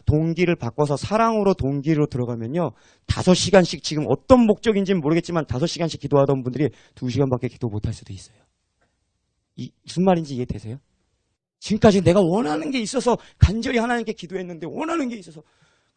동기를 바꿔서 사랑으로 동기로 들어가면요 5시간씩 지금 어떤 목적인지는 모르겠지만 5시간씩 기도하던 분들이 2시간밖에 기도 못할 수도 있어요. 무슨 말인지 이해되세요? 지금까지 내가 원하는 게 있어서 간절히 하나님께 기도했는데 원하는 게 있어서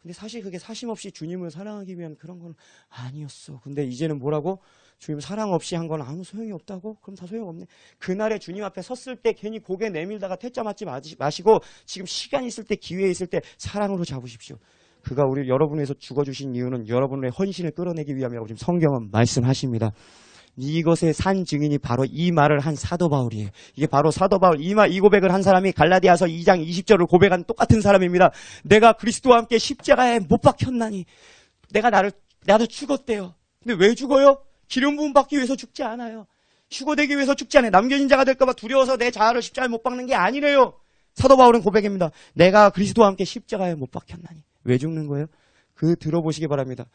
근데 사실 그게 사심없이 주님을 사랑하기 위한 그런 건 아니었어. 근데 이제는 뭐라고? 주님 사랑 없이 한 건 아무 소용이 없다고? 그럼 다 소용없네. 그날에 주님 앞에 섰을 때 괜히 고개 내밀다가 퇴짜 맞지 마시고 지금 시간 있을 때 기회 있을 때 사랑으로 잡으십시오. 그가 여러분을 위해서 죽어주신 이유는 여러분의 헌신을 끌어내기 위함이라고 지금 성경은 말씀하십니다. 이것의 산 증인이 바로 이 말을 한 사도 바울이에요. 이게 바로 사도 바울 이 고백을 한 사람이 갈라디아서 2장 20절을 고백한 똑같은 사람입니다. 내가 그리스도와 함께 십자가에 못 박혔나니 나도 죽었대요. 근데 왜 죽어요? 기름 부음 받기 위해서 죽지 않아요. 휴거되기 위해서 죽지 않아요. 남겨진 자가 될까 봐 두려워서 내 자아를 십자가에 못 박는 게 아니래요. 사도 바울은 고백입니다. 내가 그리스도와 함께 십자가에 못 박혔나니. 왜 죽는 거예요? 들어보시기 바랍니다.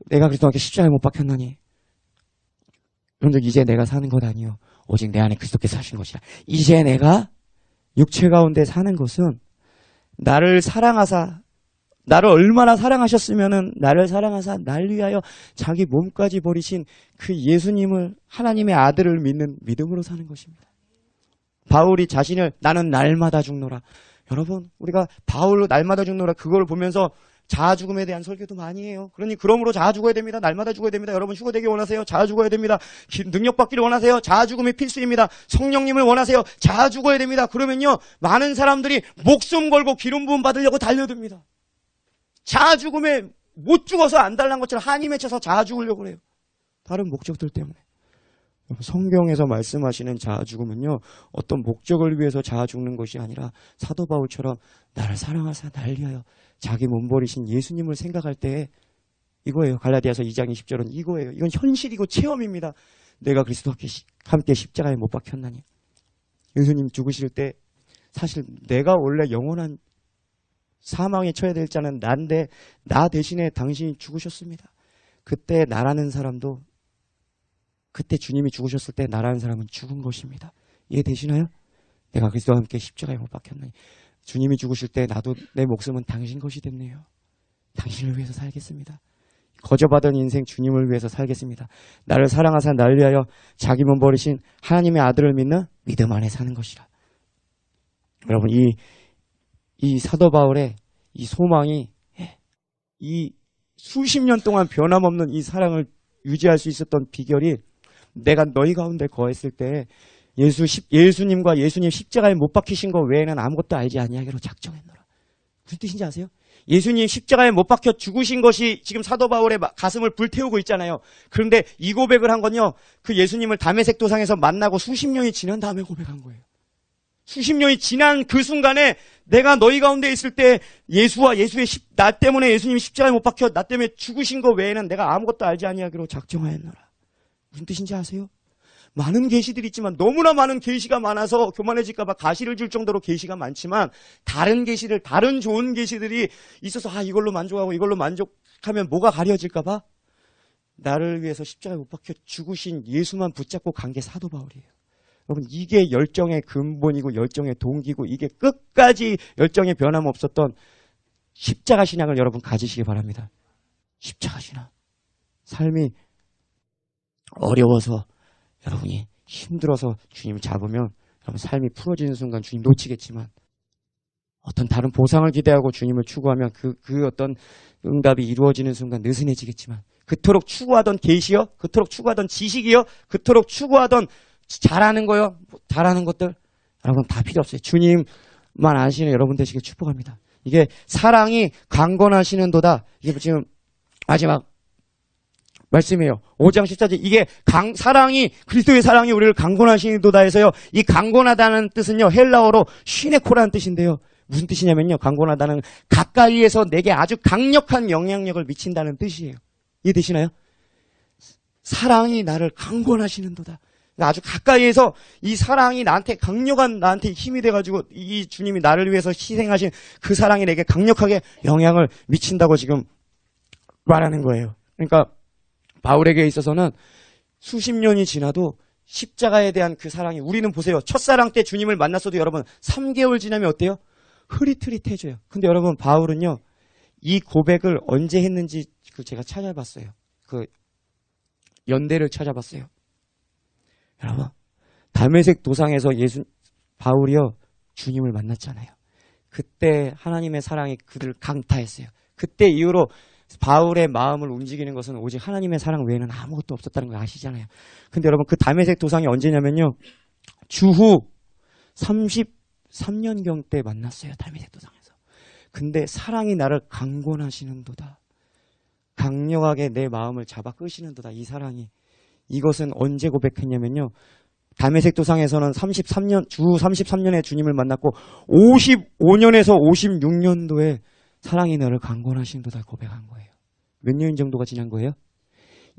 내가 그리스도와 함께 십자가에 못 박혔나니. 그런즉 이제 내가 사는 것 아니요 오직 내 안에 그리스도께서 사신 것이라. 이제 내가 육체 가운데 사는 것은 나를 얼마나 사랑하셨으면은 나를 사랑하사 날 위하여 자기 몸까지 버리신 그 예수님을 하나님의 아들을 믿는 믿음으로 사는 것입니다. 바울이 자신을 나는 날마다 죽노라. 여러분 우리가 바울로 날마다 죽노라 그걸 보면서 자아 죽음에 대한 설교도 많이 해요. 그러므로 자아 죽어야 됩니다. 날마다 죽어야 됩니다. 여러분 휴거되기 원하세요? 자아 죽어야 됩니다. 능력 받기를 원하세요? 자아 죽음이 필수입니다. 성령님을 원하세요? 자아 죽어야 됩니다. 그러면요 많은 사람들이 목숨 걸고 기름 부음 받으려고 달려듭니다. 자아 죽음에 못 죽어서 안 달란 것처럼 한이 맺혀서 자아 죽으려고 그래요. 다른 목적들 때문에. 성경에서 말씀하시는 자아 죽음은요 어떤 목적을 위해서 자아 죽는 것이 아니라 사도 바울처럼 나를 사랑하사 날 위하여 자기 몸 버리신 예수님을 생각할 때 이거예요. 갈라디아서 2장 20절은 이거예요. 이건 현실이고 체험입니다. 내가 그리스도와 함께 십자가에 못 박혔나니. 예수님 죽으실 때 사실 내가 원래 영원한 사망에 처해야 될 자는 난데 나 대신에 당신이 죽으셨습니다. 그때 나라는 사람도 그때 주님이 죽으셨을 때 나라는 사람은 죽은 것입니다. 이해되시나요? 내가 그리스도와 함께 십자가에 못 박혔나니. 주님이 죽으실 때 나도 내 목숨은 당신 것이 됐네요. 당신을 위해서 살겠습니다. 거저받은 인생 주님을 위해서 살겠습니다. 나를 사랑하사 날 위하여 자기 몸 버리신 하나님의 아들을 믿는 믿음 안에 사는 것이라. 여러분 이 사도 바울의 이 소망이 이 수십 년 동안 변함없는 이 사랑을 유지할 수 있었던 비결이 내가 너희 가운데 거했을 때 예수님과 예수님 십자가에 못 박히신 것 외에는 아무것도 알지 아니하기로 작정했노라. 무슨 뜻인지 아세요? 예수님 십자가에 못 박혀 죽으신 것이 지금 사도 바울의 가슴을 불태우고 있잖아요. 그런데 이 고백을 한 건요. 그 예수님을 다메섹 도상에서 만나고 수십 년이 지난 다음에 고백한 거예요. 수십 년이 지난 그 순간에 내가 너희 가운데 있을 때 나 때문에 예수님이 십자가에 못 박혀 나 때문에 죽으신 것 외에는 내가 아무것도 알지 아니하기로 작정하였노라. 무슨 뜻인지 아세요? 많은 계시들이 있지만 너무나 많은 계시가 많아서 교만해질까 봐 가시를 줄 정도로 계시가 많지만 다른 좋은 계시들이 있어서 이걸로 만족하고 이걸로 만족하면 뭐가 가려질까 봐 나를 위해서 십자가에 못 박혀 죽으신 예수만 붙잡고 간 게 사도 바울이에요. 여러분 이게 열정의 근본이고 열정의 동기고 이게 끝까지 열정의 변함없었던 십자가 신앙을 여러분 가지시기 바랍니다. 십자가 신앙. 삶이 어려워서 여러분이 힘들어서 주님을 잡으면 여러분 삶이 풀어지는 순간 주님 놓치겠지만 어떤 다른 보상을 기대하고 주님을 추구하면 그 어떤 응답이 이루어지는 순간 느슨해지겠지만 그토록 추구하던 계시요, 그토록 추구하던 지식이요, 그토록 추구하던 잘하는 거요, 잘하는 것들 여러분 다 필요 없어요. 주님만 아시는 여러분 되시길 축복합니다. 이게 사랑이 강건하시는도다. 이게 지금 마지막 말씀이에요. 5장 14절 이게 그리스도의 사랑이 우리를 강건하시는도다 해서요. 이 강건하다는 뜻은요. 헬라어로 쉬네코라는 뜻인데요. 무슨 뜻이냐면요. 강건하다는 가까이에서 내게 아주 강력한 영향력을 미친다는 뜻이에요. 이해되시나요? 사랑이 나를 강건하시는도다. 아주 가까이에서 이 사랑이 나한테 힘이 돼가지고 이 주님이 나를 위해서 희생하신 그 사랑이 내게 강력하게 영향을 미친다고 지금 말하는 거예요. 그러니까 바울에게 있어서는 수십 년이 지나도 십자가에 대한 그 사랑이 우리는 보세요. 첫사랑 때 주님을 만났어도 여러분 3개월 지나면 어때요? 흐릿흐릿해져요. 근데 여러분 바울은요. 이 고백을 언제 했는지 제가 찾아봤어요. 연대를 찾아봤어요. 여러분 다메섹 도상에서 바울이요. 주님을 만났잖아요. 그때 하나님의 사랑이 그들을 강타했어요. 그때 이후로 바울의 마음을 움직이는 것은 오직 하나님의 사랑 외에는 아무것도 없었다는 걸 아시잖아요. 근데 여러분 그 다메섹 도상이 언제냐면요. 주후 33년경 때 만났어요. 다메섹 도상에서. 근데 사랑이 나를 강권하시는도다. 강력하게 내 마음을 잡아 끄시는도다. 이 사랑이. 이것은 언제 고백했냐면요. 다메섹 도상에서는 주 33년에 주님을 만났고 55년에서 56년도에 사랑이 너를 강권하신도다 고백한 거예요. 몇 년 정도가 지난 거예요?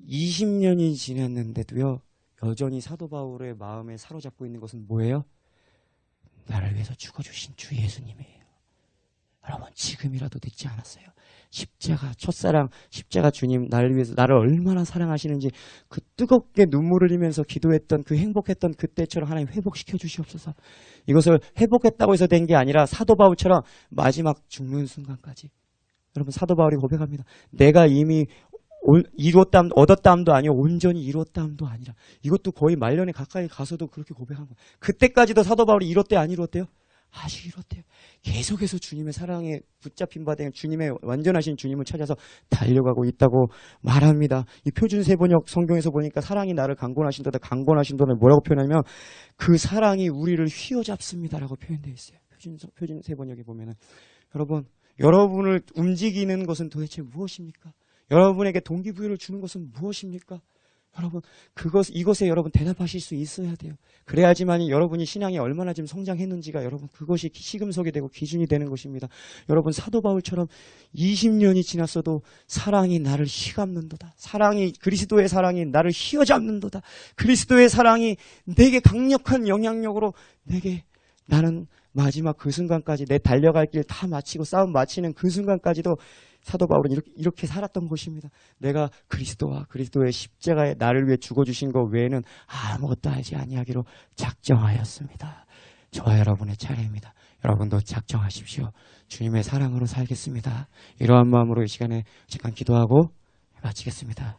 20년이 지났는데도요. 여전히 사도 바울의 마음에 사로잡고 있는 것은 뭐예요? 나를 위해서 죽어주신 주 예수님이에요. 여러분 지금이라도 늦지 않았어요. 십자가 첫사랑 십자가 주님 나를 위해서 나를 얼마나 사랑하시는지 그 뜨겁게 눈물을 흘리면서 기도했던 그 행복했던 그때처럼 하나님 회복시켜 주시옵소서. 이것을 회복했다고 해서 된 게 아니라 사도 바울처럼 마지막 죽는 순간까지. 여러분 사도 바울이 고백합니다. 내가 이미 얻었다함도 아니요 온전히 이뤘다함도 아니라. 이것도 거의 말년에 가까이 가서도 그렇게 고백한 거예요. 그때까지도 사도 바울이 이뤘대요 안 이뤘대요? 아직 이렇대요. 계속해서 주님의 사랑에 붙잡힌 바 된 주님의 완전하신 주님을 찾아서 달려가고 있다고 말합니다. 이 표준 세번역 성경에서 보니까 사랑이 나를 강권하신도다. 강권하신도를 뭐라고 표현하냐면 그 사랑이 우리를 휘어잡습니다라고 표현되어 있어요. 표준 세번역에 보면은 여러분, 여러분을 움직이는 것은 도대체 무엇입니까? 여러분에게 동기부여를 주는 것은 무엇입니까? 여러분, 이것에 여러분 대답하실 수 있어야 돼요. 그래야지만 여러분이 신앙이 얼마나 지금 성장했는지가 여러분 그것이 시금석이 되고 기준이 되는 것입니다. 여러분 사도 바울처럼 20년이 지났어도 사랑이 나를 휘감는도다. 그리스도의 사랑이 나를 휘어잡는도다. 그리스도의 사랑이 내게 강력한 영향력으로 나는 마지막 그 순간까지 내 달려갈 길 다 마치고 싸움 마치는 그 순간까지도 사도 바울은 이렇게 살았던 것입니다. 내가 그리스도와 그리스도의 십자가에 나를 위해 죽어주신 것 외에는 아무것도 하지 아니하기로 작정하였습니다. 저와 여러분의 차례입니다. 여러분도 작정하십시오. 주님의 사랑으로 살겠습니다. 이러한 마음으로 이 시간에 잠깐 기도하고 마치겠습니다.